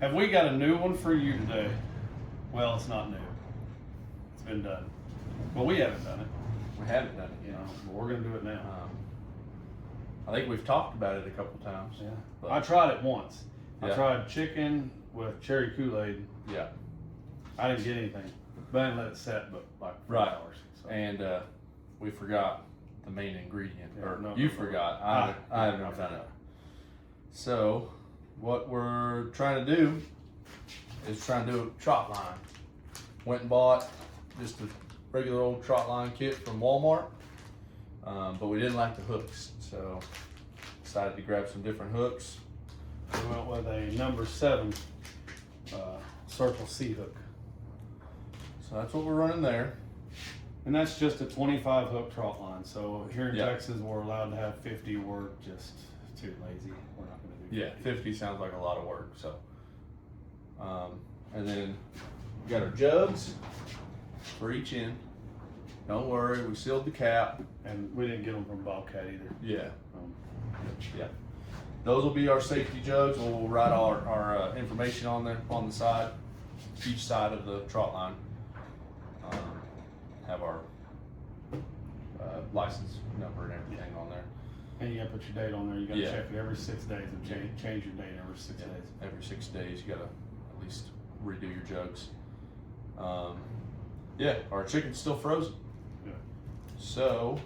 Have we got a new one for you today? Well, it's not new. It's been done. Well, we haven't done it. We haven't done it yet. No, but we're gonna do it now. I think we've talked about it a couple times. Yeah. But, I tried it once. Yeah. I tried chicken with cherry Kool-Aid. Yeah. I didn't get anything. But I didn't let it set but like 4 Right. hours. So. And we forgot the main ingredient. Yeah, or no, you no, forgot. I I haven't done it. So what we're trying to do is try and do a trot line. Went and bought just a regular old trot line kit from Walmart. But we didn't like the hooks, so decided to grab some different hooks. We went with a number 7 Circle C hook. So that's what we're running there. And that's just a 25 hook trot line. So here in Yeah. Texas, we're allowed to have 50. We're just too lazy. We're not going to do 50. Yeah, 50 sounds like a lot of work. So, and then we got our jugs for each end. Don't worry, we sealed the cap. And we didn't get them from Bobcat either. Yeah, Um, yeah. Those will be our safety jugs. We'll write all our information on there on the side, each side of the trot line. Have our license number and everything on there. and you got to put your date on there. You got to Yeah. check it every 6 days and change your date every 6 Yeah, days. every 6 days, you gotta at least redo your jugs. Yeah, our chicken's still frozen. Yeah. So,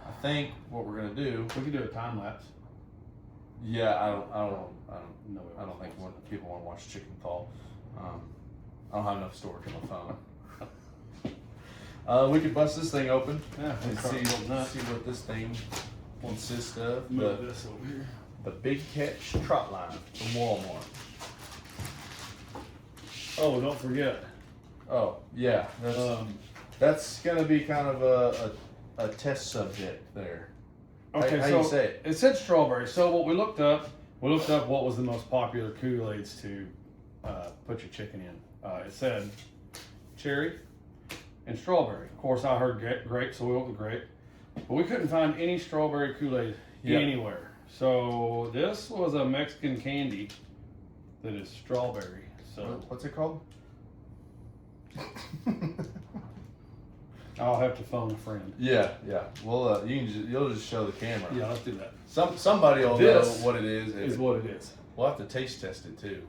I think what we're gonna do, We could do a time lapse. yeah, I don't No, think people want to watch chicken thaw. I don't have enough storage on my phone. We could bust this thing open Yeah, and see what this thing consists of. Move this over here. The Big Catch Trot Line from Walmart. Oh, don't forget. Oh yeah, that's gonna be kind of a test subject there. Okay, how so you say it? It said strawberry. So what we looked up what was the most popular Kool-Aids to put your chicken in. It said cherry and strawberry. Of course, I heard grape, so we went with grape. But we couldn't find any strawberry Kool-Aid Yep. anywhere. So this was a Mexican candy that is strawberry. So What's it called? I'll have to phone a friend. Yeah. Well, you'll just show the camera. Yeah, let's do that. Somebody will This know what it is. Is what it is. We'll have to taste test it too.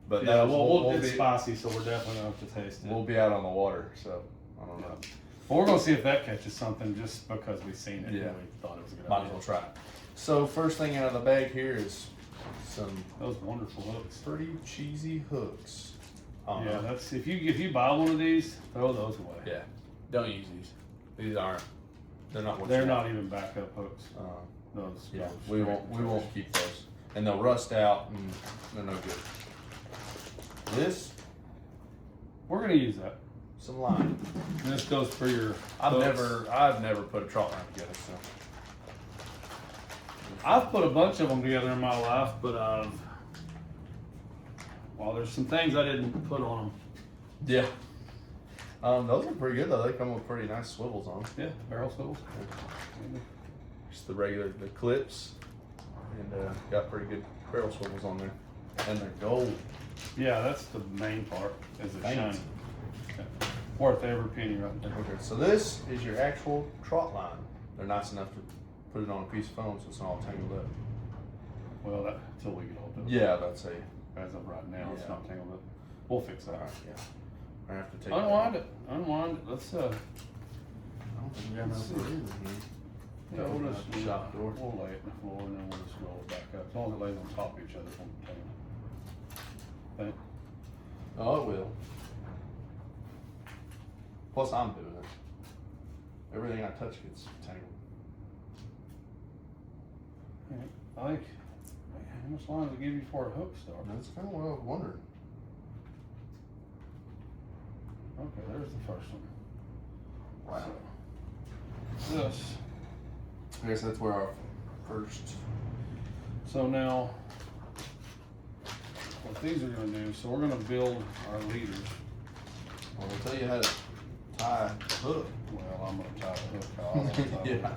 But Yeah, that it's be, spicy, so we're definitely gonna have to taste it. we'll be out on the water, so I don't know. Well, we're gonna see if that catches something just because we've seen it. Yeah. And we thought it was a good Might as idea. well try it. So first thing out of the bag here is some Those wonderful hooks. pretty cheesy hooks. Yeah, that's if you buy one of these, throw those away. Yeah. Don't use these. These aren't. They're not. What They're you not even backup hooks. want. Those. Yeah. go We straight won't keep those, and they'll rust out, and they're no good. This, We're gonna use that. some lime. And this goes for your. I've hooks. never put a trot line together, so. I've put a bunch of them together in my life, but well, there's some things I didn't put on them. Yeah. Those are pretty good though. They come with pretty nice swivels on them. Yeah, barrel swivels. Just the clips, and got pretty good barrel swivels on there, and they're gold. Yeah, that's the main part. Is it Thanks. shiny? Okay. Worth every penny right there. Okay, so this is your actual trot line. They're nice enough to put it on a piece of foam so it's not all tangled up. Well, that until we get hold of it. Yeah, I'd say. As of right now, it's Yeah. not tangled up. We'll fix that. All right, yeah. I have to take Unwind it. Unwind it. Let's I don't think we got Let's enough see. room in here. yeah, we'll just the shop door. We'll lay it in the floor and then we'll just roll it back up. As long as it lays on top of each other, it won't tangle. Think? Oh, it will. Plus, I'm doing it. Everything I touch gets tangled. I think. How much line does it give you for a hook start? That's kind of what I was wondering. Okay, there's the first one. Wow. So, this. I guess that's where our first. So now, what these are going to do, so we're going to build our leaders. Well, I'll tell you how to tie a hook. Well, I'm going to tie the hook off. Yeah.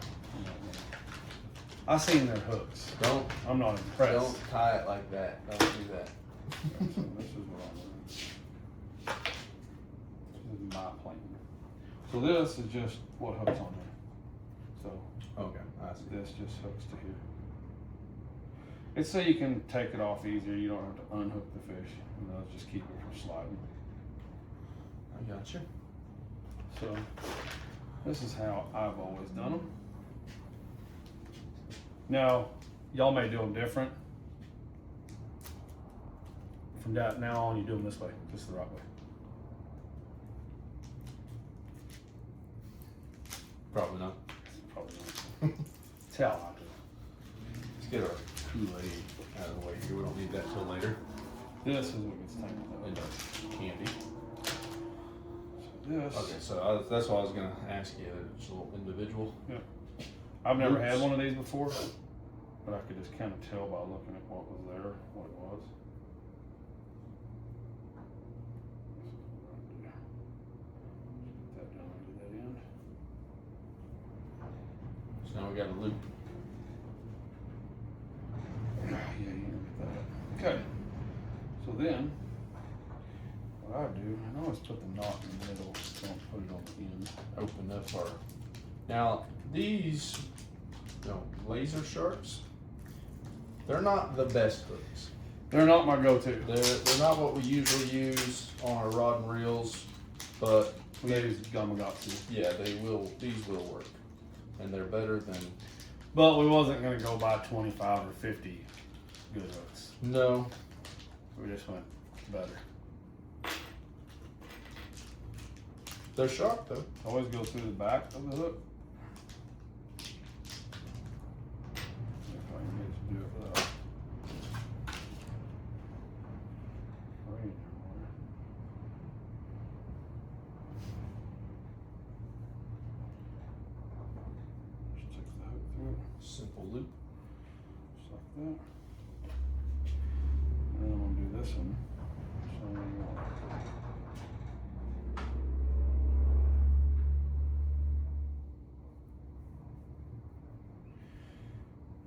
I seen their hooks. I'm not impressed. Don't tie it like that. Don't do that. So this is what I'm doing. This is my plan. So this is just what hooks on there. So Okay, I see. this just hooks to here. It's so you can take it off easier. You don't have to unhook the fish. And they'll just keep it from sliding. I gotcha. So this is how I've always done them. Now, y'all may do them different. From that now on, you do them this way, just the right way. Probably not. Probably not. That's how I do it. Let's get our Kool-Aid out of the way here. We don't need that till later. This is what gets taken out. And our candy. So this. Okay, so that's what I was gonna ask you. It's a little individual. Yeah. I've never Oops. had one of these before, but I could just kind of tell by looking at what was there, what it was. Put that down to that end. So now we got a loop. Yeah, you can get that. Okay. So then, what I do, I always put the knot in the middle, don't put it on the end. Open up our. Now these, laser sharks. They're not the best hooks. They're not my go-to. They're not what we usually use on our rod and reels, but We use Gamakatsu. yeah, these will work, and they're better than. But we wasn't gonna go buy 25 or 50 good hooks. No, We just went better. they're sharp though. Always go through the back of the hook. If I can get to do it without. Rain everywhere. Just stick the hook through it, Simple loop. just like that. And then I'm gonna do this one.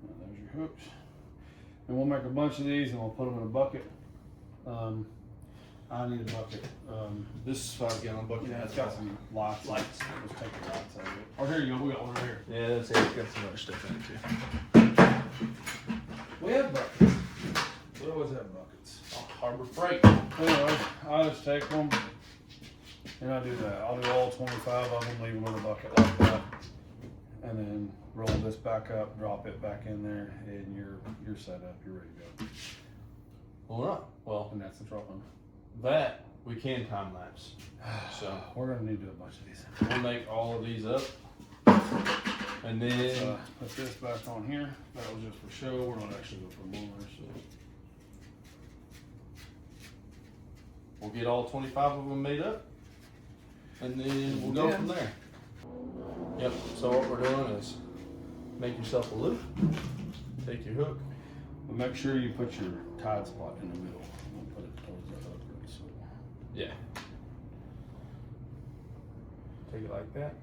There's your hooks. And we'll make a bunch of these and we'll put them in a bucket. I need a bucket. This is 5-gallon bucket. Yeah, it's got some lights. Let's take the lights out of it. Oh, here you go. We got one right here. Yeah, that's it. It's got some other stuff in it too. We have buckets. We always have buckets. Oh, Harbor Freight. Anyway, I just take them and I do that. I'll do all 25 of them, leave them in a bucket like that. And then roll this back up, drop it back in there, and you're set up. You're ready to go. Well, not. Well, And that's the dropping. that we can time lapse. So We're gonna need to do a bunch of these. we'll make all of these up, and then Put this back on here. That was just for show. We're not actually going for more. So. we'll get all 25 of them made up, and then we'll go Yeah. from there. Yep. So what we're doing is make yourself a loop. Take your hook. But make sure you put your tide spot in the middle. Don't put it towards the hook. So. Yeah. Take it like that.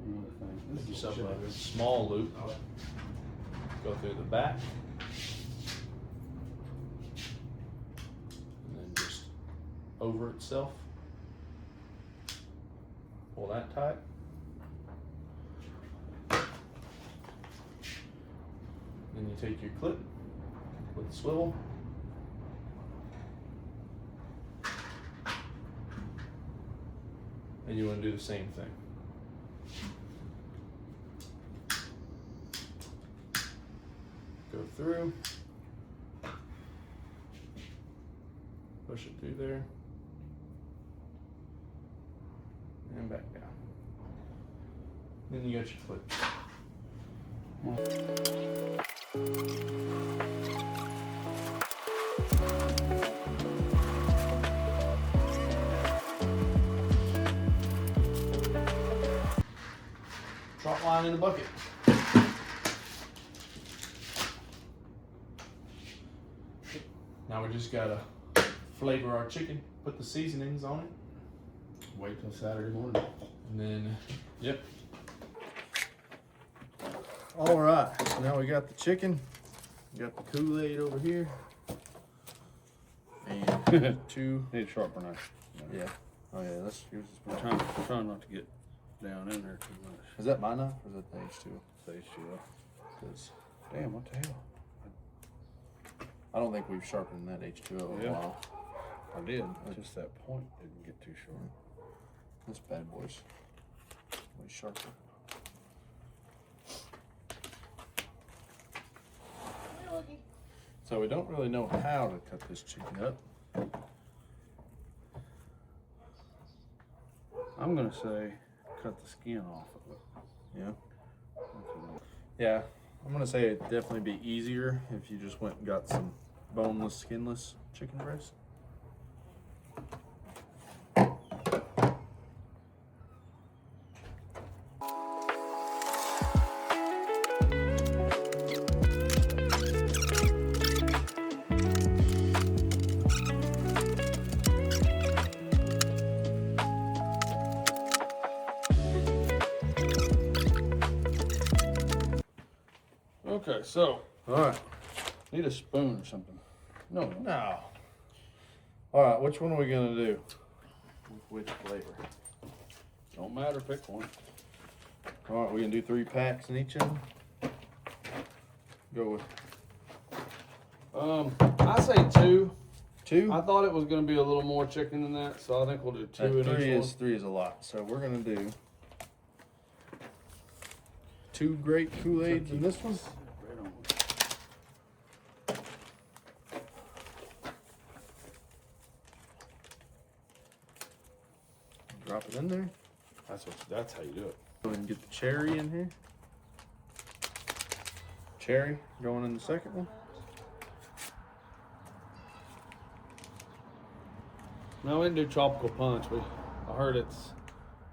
Another thing. This Make is yourself what a small loop. Go through the back. And then just over itself. Pull that tight. Then you take your clip with the swivel. And you want to do the same thing. Go through, push it through there, and back down. Then you got your clip. Trot line in the bucket. Now we just gotta flavor our chicken, put the seasonings on it, Wait till Saturday morning. and then, yep. All right, so now we got the chicken, we got the Kool-Aid over here, and two. Need a sharper knife. Yeah. Oh yeah, let's use We're this. trying not to get down in there too much. Is that my knife or is that the H2O? Stage 2. Because Damn, what the hell? I don't think we've sharpened that H2O in a Yeah. while. I did. Just that point didn't get too short. This bad boy's way sharper. So we don't really know how to cut this chicken up. I'm gonna say cut the skin off of it. Yeah. Yeah, I'm gonna say it'd definitely be easier if you just went and got some boneless, skinless chicken breast. Okay, so All right. need a spoon or something. No. No. All right, which one are we gonna do? With which flavor? Don't matter, pick one. All right, we can do 3 packs in each of them. Go with I say 2. 2. I thought it was gonna be a little more chicken than that, so I think we'll do 2 in each one. 3 is a lot, so we're gonna do 2 great Kool-Aids in this one. Right on. Drop it in there. That's how you do it. Go ahead and get the cherry in here. Cherry going in the second one. No, we didn't do tropical punch. I heard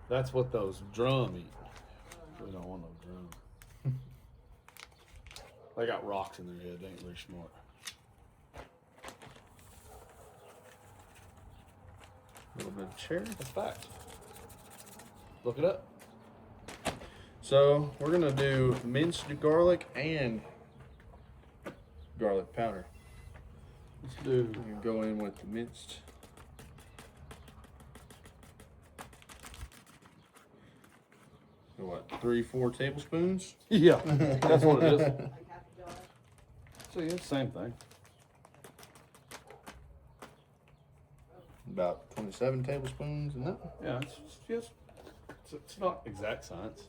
that's what those drum eat. We don't want no drum. They got rocks in their head. They ain't very smart. A little bit of cherry. That's fact. Look it up. So we're gonna do minced garlic and garlic powder. Let's do. We can go in with the minced. What, 3-4 tablespoons? Yeah, that's what it is. See, it's the same thing. About 27 tablespoons and that. Yeah, it's not exact science.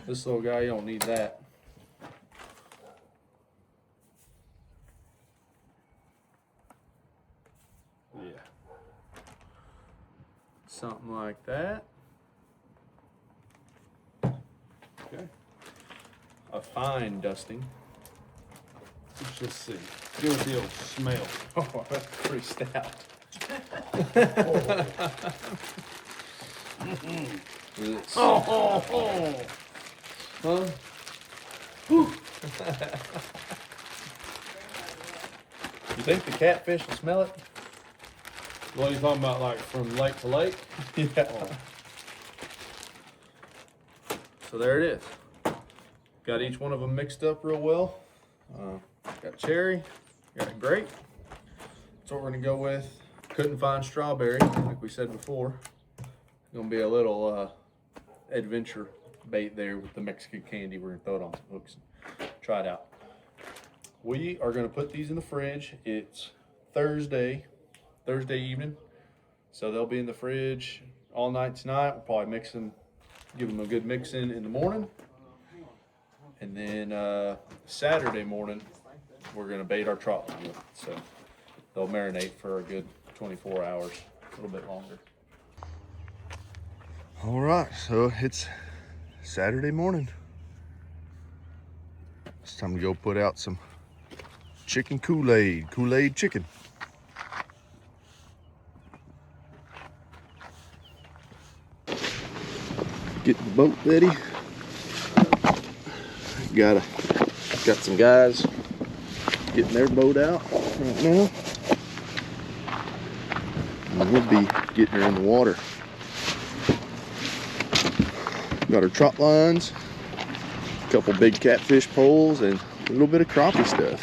This little guy, you don't need that. Yeah. Something like that. Okay. A fine dusting. Let's just see. Give it the old smell. Oh, that's pretty stout. Oh. Huh? You think the catfish will smell it? What are you talking about, like from lake to lake? Yeah. Oh. So there it is. Got each one of them mixed up real well. Got cherry, got grape. That's what we're gonna go with. Couldn't find strawberry, like we said before. Gonna be a little adventure bait there with the Mexican candy. We're gonna throw it on some hooks and try it out. We are gonna put these in the fridge. It's Thursday evening. So they'll be in the fridge all night tonight. We'll probably mix them, give them a good mix in the morning. And then Saturday morning, we're gonna bait our trout line with it. So they'll marinate for a good 24 hours, a little bit longer. All right, so it's Saturday morning. It's time to go put out some chicken Kool-Aid chicken. Get the boat ready. Got some guys getting their boat out right now. And we'll be getting her in the water. Got our trot lines, a couple big catfish poles, and a little bit of crappie stuff.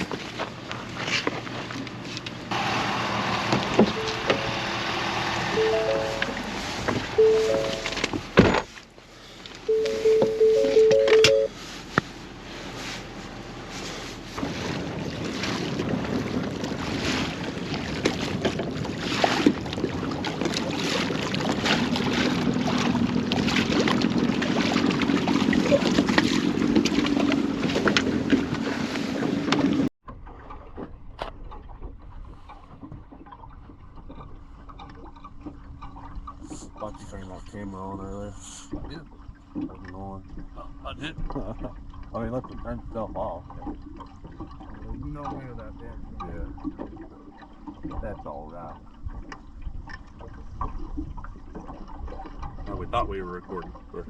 Thought you turned that camera on earlier. I did. Wasn't on. I did. I mean, look, it turned itself off. You know me with that damn. Yeah. That's all right. No, we thought we were recording, but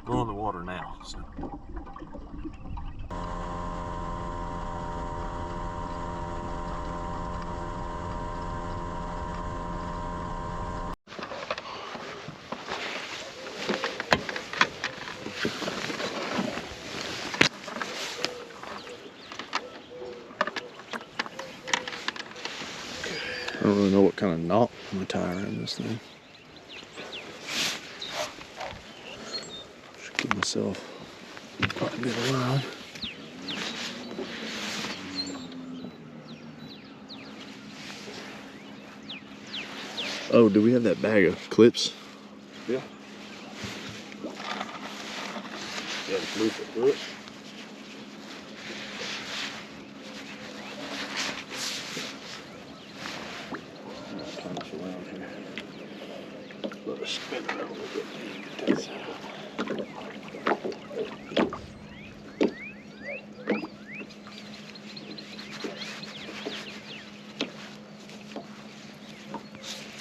we're on the water now. So. I don't really know what kind of knot I'm gonna tie around this thing. Should give myself quite a bit of line. Oh, do we have that bag of clips? Yeah. Yeah, just loop it through it. Turn this around here. Let us spin it over a little bit. Get that set up.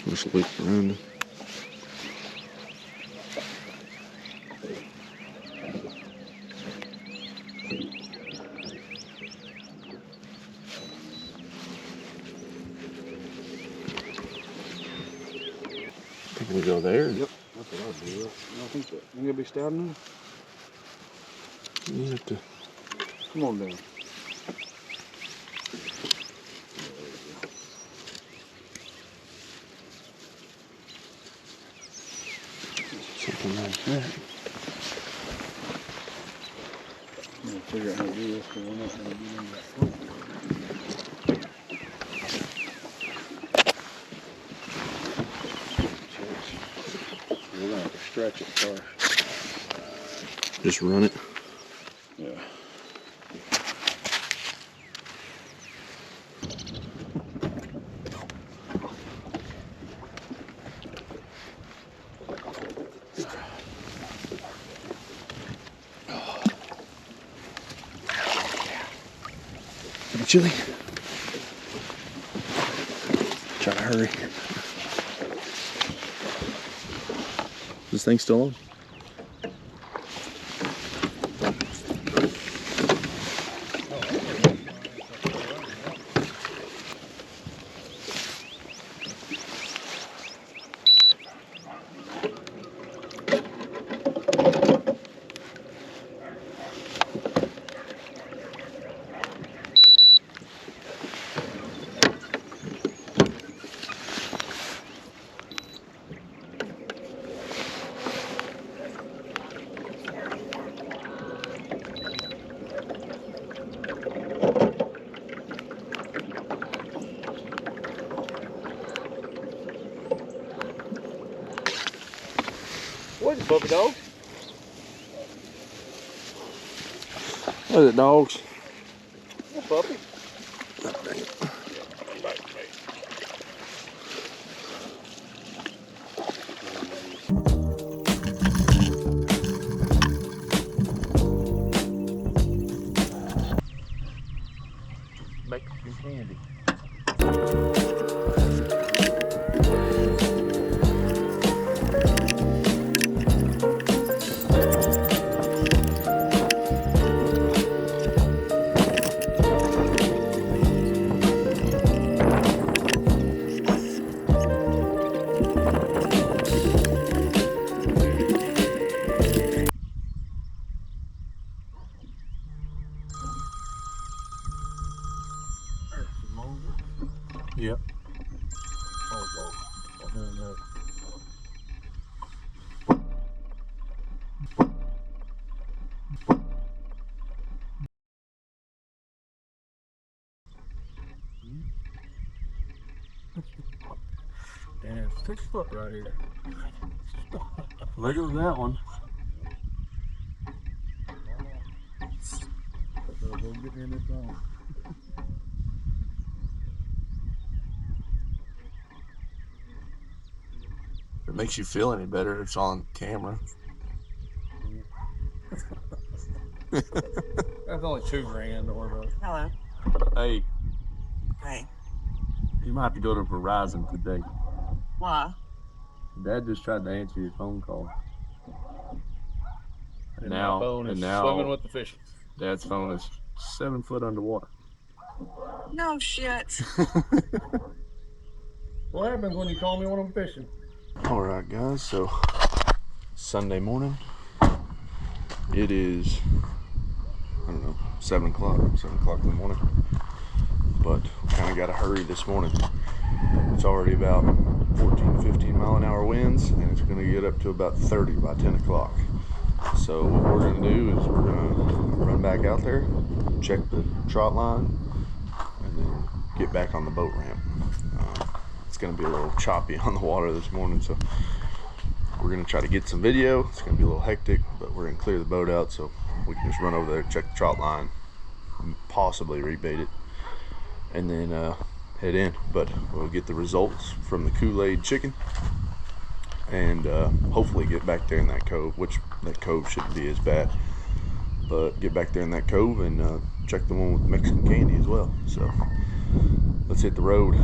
Just loop around it. Think we go there? Yep, that's what I'd do. I think that. You gonna be starting You have to. Come on down. Something like that. I'm gonna figure out how to do this because we're not gonna get in that slope. We're gonna have to stretch it first. Just run it. Yeah. Pretty chilly. Try to hurry. Is this thing still on? Where's the puppy dog? What is it, dogs? Yeah, puppy. Mexican candy. Yep. Damn, 6 foot right here. Look at that one. Go get me in this zone. If it makes you feel any better, it's on camera. That's only $2,000 or the. Hello. Hey, Hey. you might have to go to Verizon today. Why? Dad just tried to answer your phone call. And Now- my phone is and now- swimming with the fishes. Dad's phone is 7 foot underwater. No shit. What happens when you call me when I'm fishing? All right, guys. So Sunday morning. It is, I don't know, 7 o'clock in the morning. But we kind of got to hurry this morning. It's already about 14, 15 mile an hour winds, and it's going to get up to about 30 by 10 o'clock. So what we're going to do is we're going to run back out there, check the trot line, and then get back on the boat ramp. It's going to be a little choppy on the water this morning, so we're going to try to get some video. It's going to be a little hectic, but we're going to clear the boat out so we can just run over there, check the trot line, possibly rebait it, and then head in. But we'll get the results from the Kool-Aid Chicken, and hopefully get back there in that cove, which that cove shouldn't be as bad, but get back there in that cove and check the one with Mexican candy as well. So let's hit the road.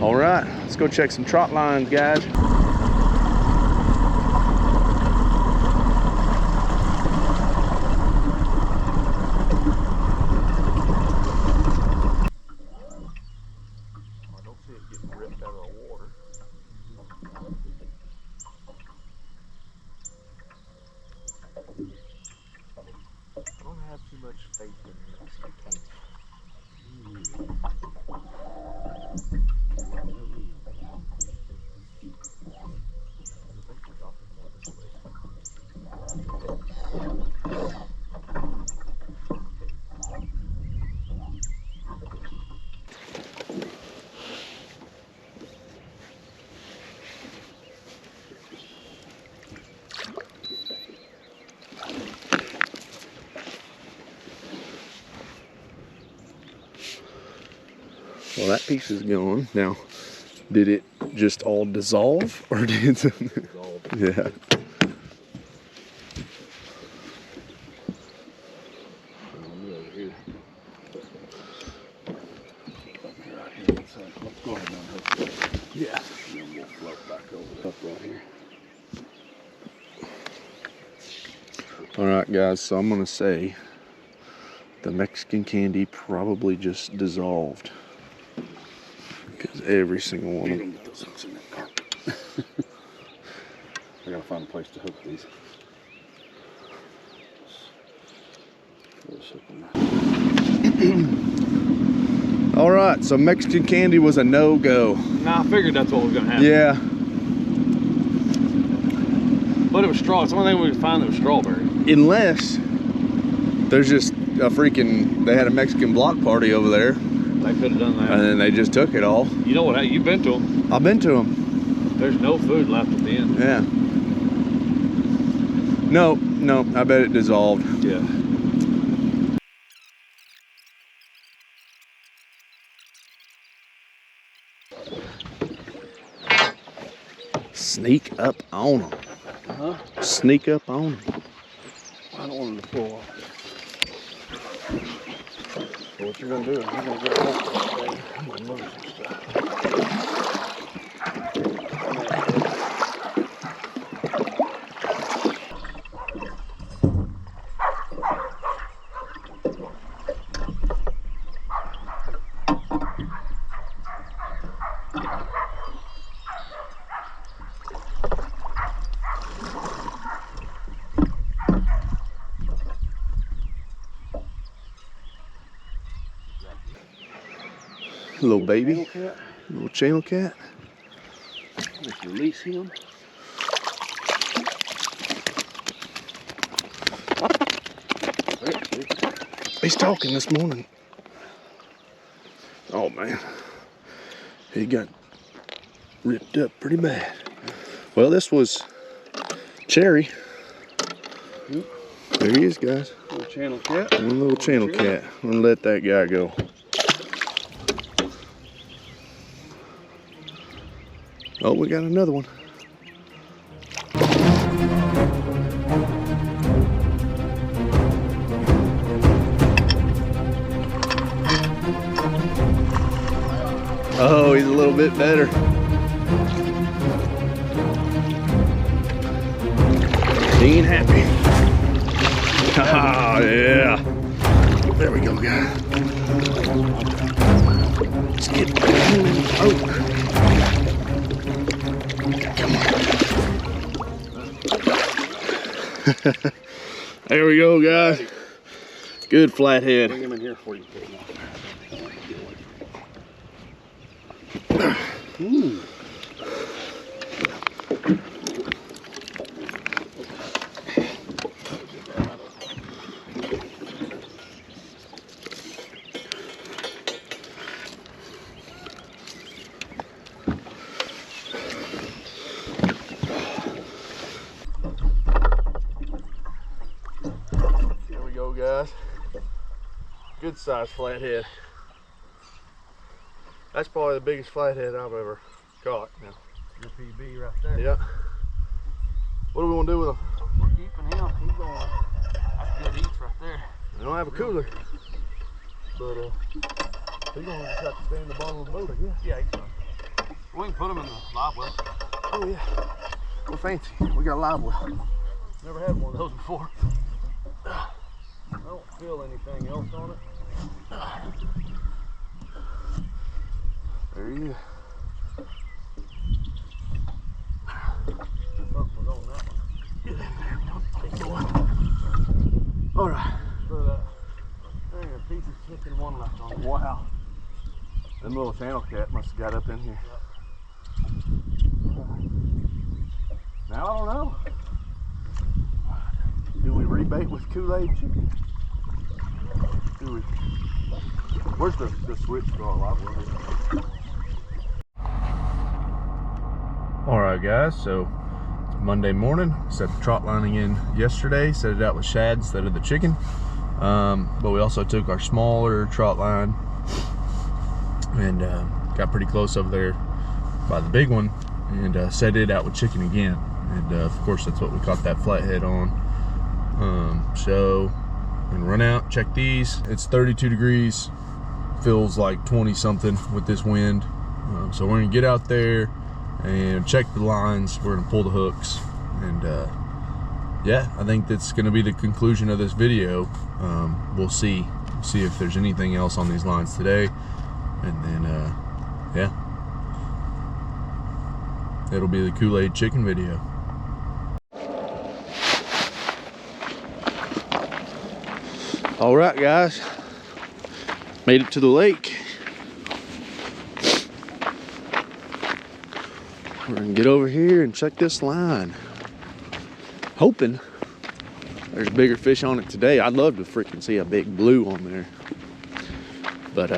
All right, let's go check some trot lines, guys. I don't see it getting ripped out of the water. I don't have too much faith in Mexican candy. Well, that piece is gone. Now, did it just all dissolve, or did something? Yeah. Let's go ahead and hook it. Yeah. And then we'll float back over up right here. All right, guys. So I'm gonna say the Mexican candy probably just dissolved because every single one of them. Get those hooks in that carpet. I gotta find a place to hook these. Let's hook them. All right. So Mexican candy was a no-go. Nah, I figured that's what was gonna happen. Yeah. But it was straw. It's the only thing we could find that was strawberry. Unless there's just a freaking, they had a Mexican block party over there, They could have done that. and then they just took it all. You know what? You've been to them. I've been to them. There's no food left at the end. Yeah. No, I bet it dissolved. Yeah. Sneak up on them. Huh? Sneak up on them. I don't want them to pull off. So what you're gonna do is you're gonna get that. I'm gonna move some stuff. Little baby. Channel cat. Little channel cat. Let's release him. He's talking this morning. Oh man, he got ripped up pretty bad. Well, this was Cherry. There he is, guys. Little channel cat. One little channel cat. I'm gonna let that guy go. Oh, we got another one. Oh, he's a little bit better. He ain't happy. Oh, yeah. There we go, guys. Let's get oak. Come on. There we go, guys. Good flathead. Bring him in here for you. Here we go, guys. Good sized flathead. That's probably the biggest flathead I've ever caught. Now. Your PB right there. Yeah. What do we want to do with him? We're keeping him. He's going. That's good eats right there. We don't have a cooler, but he's gonna just have to stay in the bottom of the boat, I guess. Yeah, he's fine. We can put him in the live well. Oh yeah. We're fancy. We got a live well. Never had one of those before. I don't feel anything else on it. There he is. Something was on that one. Get in there. Keep going. All right. There ain't a piece of chicken, one left on it. Wow. Them little channel cat must have got up in here. Now I don't know. Do we rebait with Kool-Aid Chicken? Do we? Where's the switch for our live well? All right, guys. So it's Monday morning. Set the trot lining in yesterday. Set it out with shad instead of the chicken. But we also took our smaller trot line and got pretty close over there by the big one and set it out with chicken again. And of course, that's what we caught that flathead on. So I'm gonna run out, check these. It's 32 degrees, feels like 20 something with this wind. So we're gonna get out there and check the lines. We're gonna pull the hooks, and yeah, I think that's gonna be the conclusion of this video. We'll see if there's anything else on these lines today, and then yeah, it'll be the Kool-Aid Chicken video. All right, guys, made it to the lake. We're gonna get over here and check this line. Hoping there's bigger fish on it today. I'd love to freaking see a big blue on there. But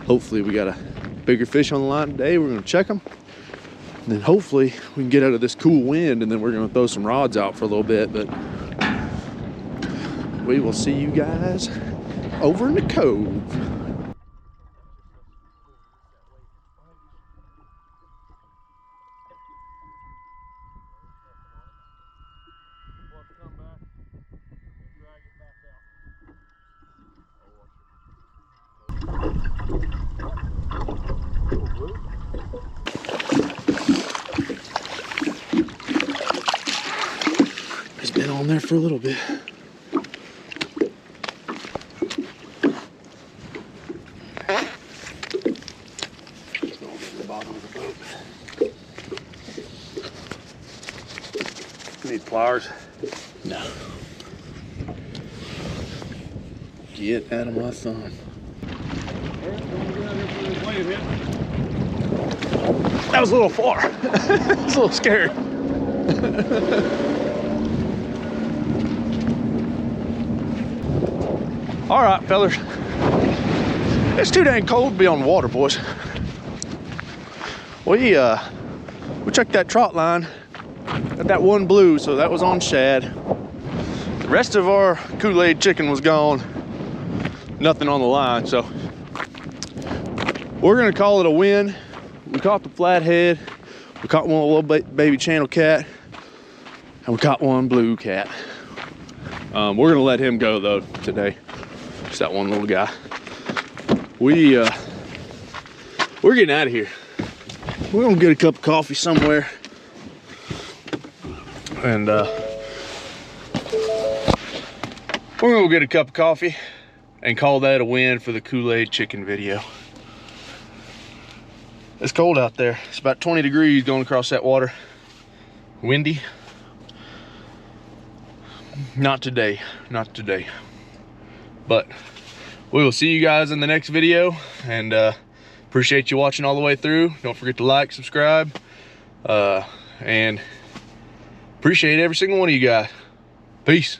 hopefully we got a bigger fish on the line today. We're gonna check them. And then hopefully we can get out of this cool wind, and then we're gonna throw some rods out for a little bit. But we will see you guys over in the cove. It's been on there for a little bit. Need pliers? No. Get out of my thumb. That was a little far. It's a little scary. All right, fellas. It's too dang cold to be on the water, boys. We checked that trot line. Got that one blue, so that was on shad. The rest of our Kool-Aid chicken was gone. Nothing on the line, so we're gonna call it a win. We caught the flathead, we caught one little baby channel cat, and we caught one blue cat. We're gonna let him go though today. Just that one little guy. We're getting out of here. We're gonna get a cup of coffee somewhere, and we're gonna go get a cup of coffee and call that a win for the Kool-Aid chicken video. It's cold out there. It's about 20 degrees going across that water. Windy. Not today, not today. But we will see you guys in the next video, and appreciate you watching all the way through. Don't forget to like, subscribe, and appreciate every single one of you guys. Peace.